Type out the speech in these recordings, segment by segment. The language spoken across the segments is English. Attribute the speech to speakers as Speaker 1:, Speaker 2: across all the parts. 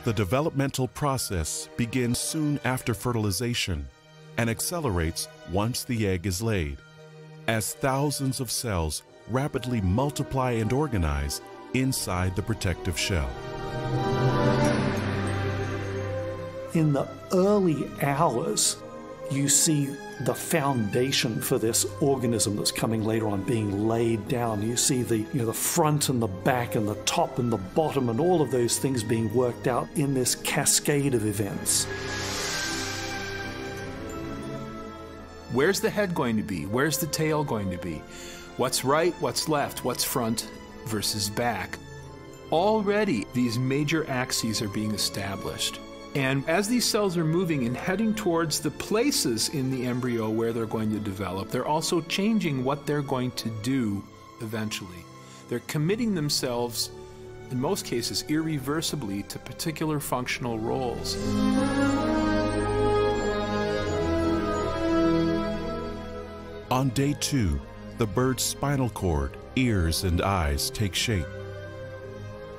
Speaker 1: The developmental process begins soon after fertilization and accelerates once the egg is laid, as thousands of cells rapidly multiply and organize inside the protective shell.
Speaker 2: In the early hours, you see the foundation for this organism that's coming later on being laid down. You see the front and the back and the top and the bottom and all of those things being worked out in this cascade of events.
Speaker 3: Where's the head going to be? Where's the tail going to be? What's right, what's left, what's front versus back? Already, these major axes are being established. And as these cells are moving and heading towards the places in the embryo where they're going to develop, they're also changing what they're going to do eventually. They're committing themselves, in most cases, irreversibly to particular functional roles.
Speaker 1: On day 2, the bird's spinal cord, ears, and eyes take shape.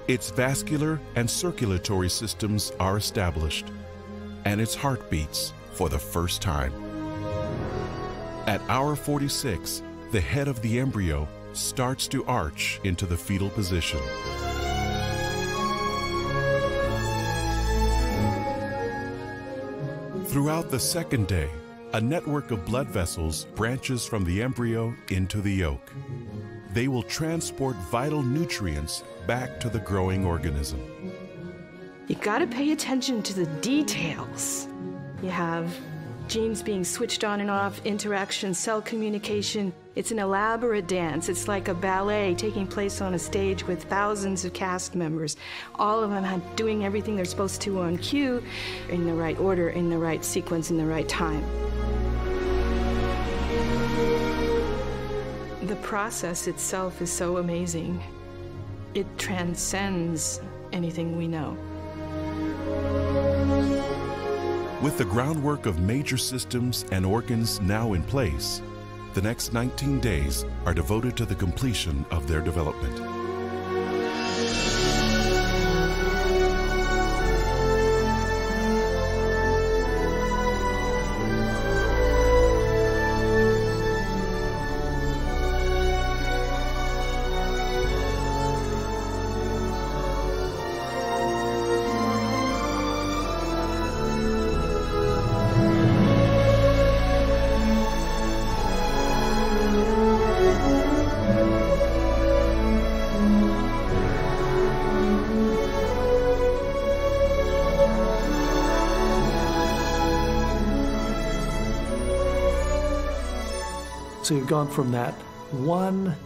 Speaker 1: Its vascular and circulatory systems are established, and its heart beats for the first time. At hour 46, the head of the embryo starts to arch into the fetal position. Throughout the second day, a network of blood vessels branches from the embryo into the yolk. They will transport vital nutrients back to the growing organism.
Speaker 4: You gotta pay attention to the details. You have genes being switched on and off, interaction, cell communication. It's an elaborate dance. It's like a ballet taking place on a stage with thousands of cast members. All of them doing everything they're supposed to on cue, in the right order, in the right sequence, in the right time. The process itself is so amazing. It transcends anything we know.
Speaker 1: With the groundwork of major systems and organs now in place, the next 19 days are devoted to the completion of their development.
Speaker 2: So you've gone from that one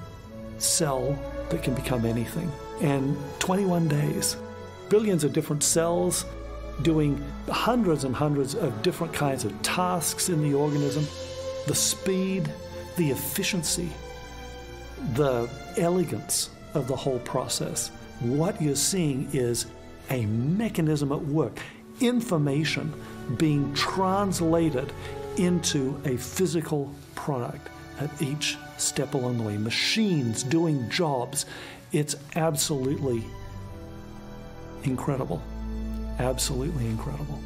Speaker 2: cell that can become anything, and 21 days, billions of different cells doing hundreds and hundreds of different kinds of tasks in the organism, the speed, the efficiency, the elegance of the whole process. What you're seeing is a mechanism at work, information being translated into a physical product at each step along the way. Machines doing jobs. It's absolutely incredible. Absolutely incredible.